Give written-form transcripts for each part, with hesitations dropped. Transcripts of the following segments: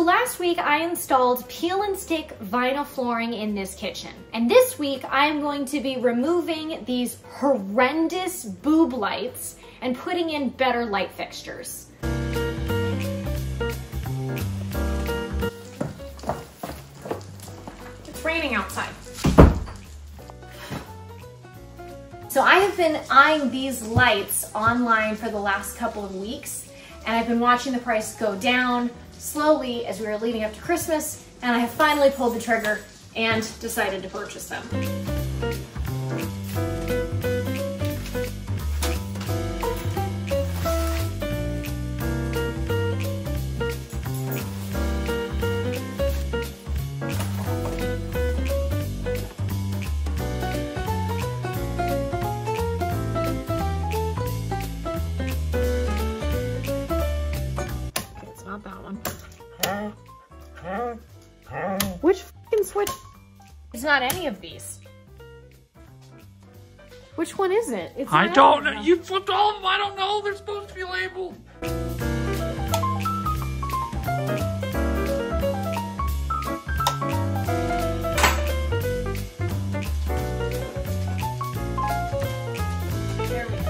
So last week I installed peel and stick vinyl flooring in this kitchen. And this week I am going to be removing these horrendous boob lights and putting in better light fixtures. It's raining outside. So I have been eyeing these lights online for the last couple of weeks, and I've been watching the price go down slowly as we were leading up to Christmas, and I have finally pulled the trigger and decided to purchase them. Not that one. Which fucking switch? It's not any of these. Which one is it? It's I don't know. You flipped all of them. I don't know. They're supposed to be labeled. There we go.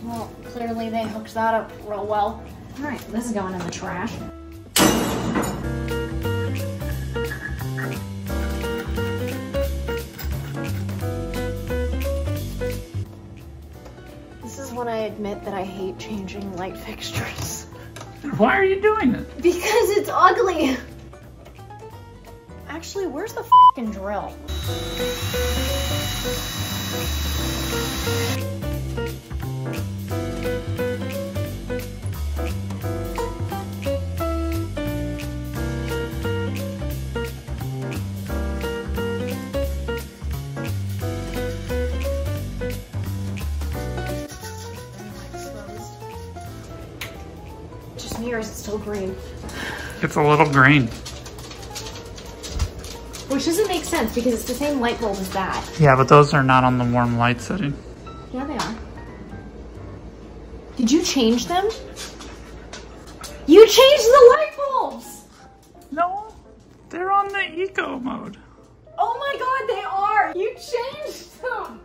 Well, clearly they hooked that up real well. All right, this is going in the trash. This is when I admit that I hate changing light fixtures. Why are you doing it? Because it's ugly. Actually, where's the fucking drill? Just me, or is it still green? It's a little green. Which doesn't make sense because it's the same light bulb as that. Yeah, but those are not on the warm light setting. Yeah, they are. Did you change them? You changed the light bulbs! No, they're on the eco mode. Oh my god, they are! You changed them!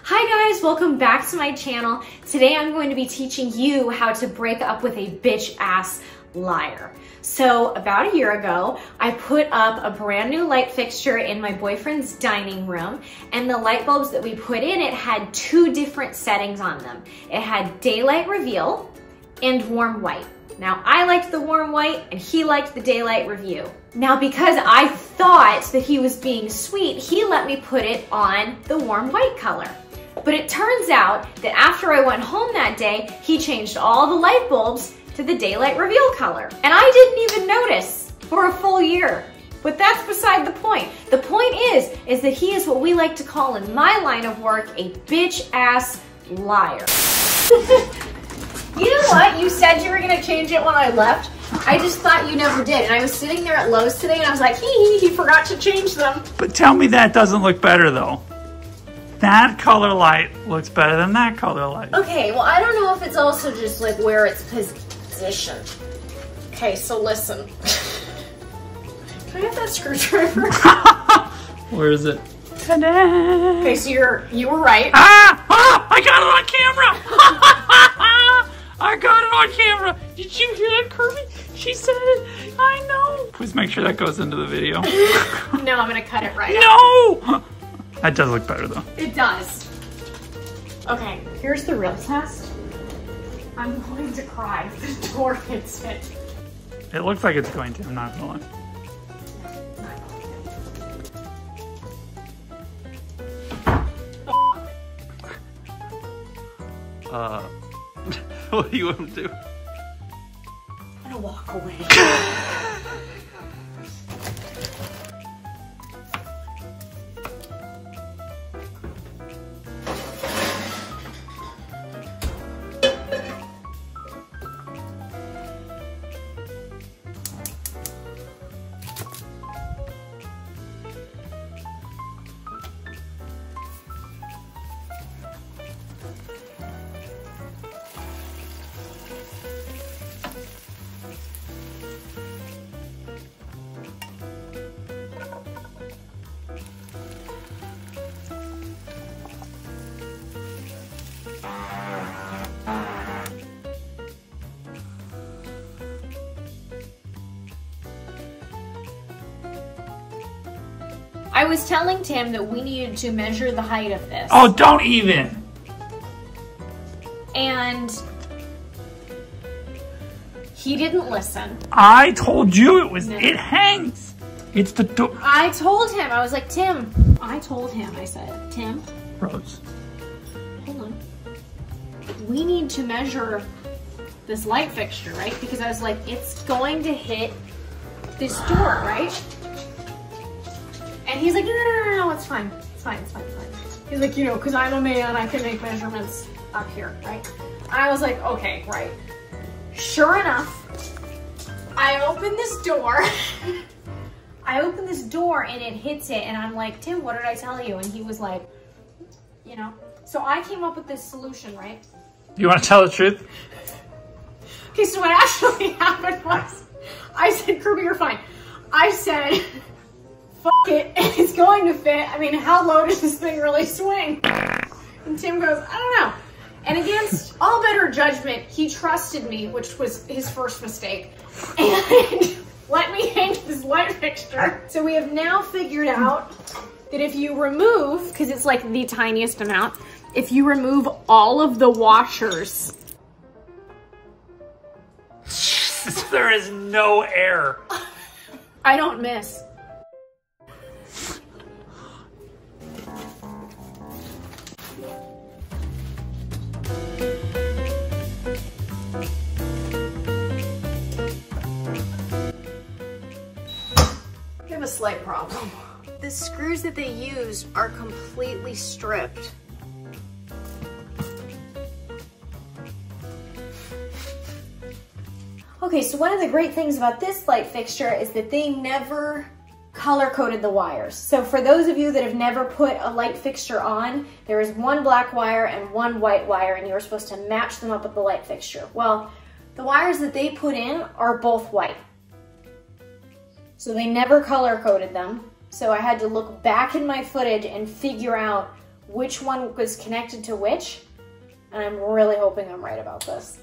Hi guys, welcome back to my channel. Today I'm going to be teaching you how to break up with a bitch ass liar. So about a year ago, I put up a brand new light fixture in my boyfriend's dining room, and the light bulbs that we put in it had two different settings on them. It had daylight reveal and warm white. Now I liked the warm white and he liked the daylight review. Now because I thought that he was being sweet, he let me put it on the warm white color. But it turns out that after I went home that day, he changed all the light bulbs to the daylight reveal color. And I didn't even notice for a full year. But that's beside the point. The point is that he is what we like to call in my line of work a bitch ass liar. You know what? You said you were gonna change it when I left. I just thought you never did. And I was sitting there at Lowe's today and I was like, he forgot to change them. But tell me that doesn't look better though. That color light looks better than that color light. Okay, well I don't know if it's also just like where it's positioned. Okay, so listen. Can I have that screwdriver? Where is it? Ta-da! Okay, so you were right. I got it on camera! I got it on camera! Did you hear that, Kirby? She said it. I know. Please make sure that goes into the video. No, I'm gonna cut it right No! Out. That does look better though. It does. Okay, here's the real test. I'm going to cry if the door hits it. It looks like it's going to, I'm not gonna lie. What do you want to do? I'm gonna walk away. I was telling Tim that we needed to measure the height of this. Oh, don't even. And he didn't listen. I told you it was, it hangs. It's the door. I told him, I was like, Tim, I told him, I said, Tim. Rose. Hold on. We need to measure this light fixture, right? Because I was like, it's going to hit this door, right? And he's like, no, it's fine. It's fine. He's like, you know, because I'm a man, I can make measurements up here, right? I was like, okay, right. Sure enough, I open this door. And it hits it. And I'm like, Tim, what did I tell you? And he was like, you know. So I came up with this solution, right? You want to tell the truth? Okay, so what actually happened was, I said, Kirby, you're fine. I said, fuck it, it's going to fit. I mean, how low does this thing really swing? And Tim goes, I don't know. And against all better judgment, he trusted me, which was his first mistake, and let me hang this light fixture. So we have now figured out that if you remove, because it's like the tiniest amount, if you remove all of the washers, there is no air. I don't miss. We have a slight problem. The screws that they used are completely stripped. Okay, so one of the great things about this light fixture is that they never color-coded the wires. So for those of you that have never put a light fixture on, there is one black wire and one white wire, and you're supposed to match them up with the light fixture. Well, the wires that they put in are both white. So they never color-coded them. So I had to look back in my footage and figure out which one was connected to which, and I'm really hoping I'm right about this.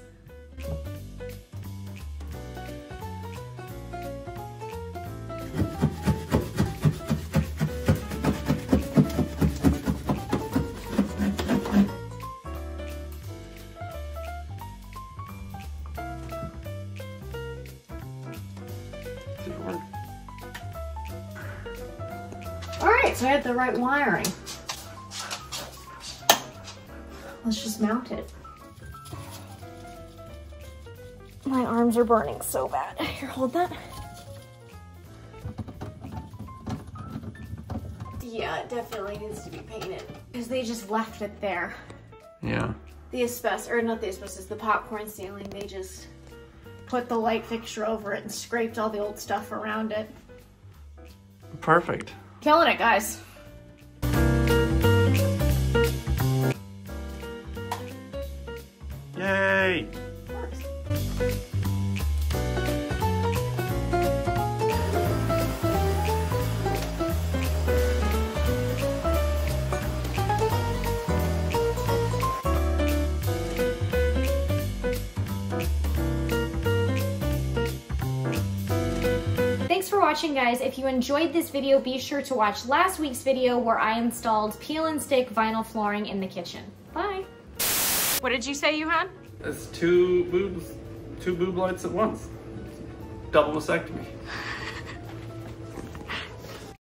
All right, so I had the right wiring. Let's just mount it. My arms are burning so bad. Here, hold that. Yeah, it definitely needs to be painted because they just left it there. Yeah. The asbestos, or not the asbestos, the popcorn ceiling, they just put the light fixture over it and scraped all the old stuff around it. Perfect. Killing it, guys. Yay! Works. Thanks for watching, guys. If you enjoyed this video, be sure to watch last week's video where I installed peel and stick vinyl flooring in the kitchen. Bye. What did you say you had? It's two boob lights at once. Double mastectomy.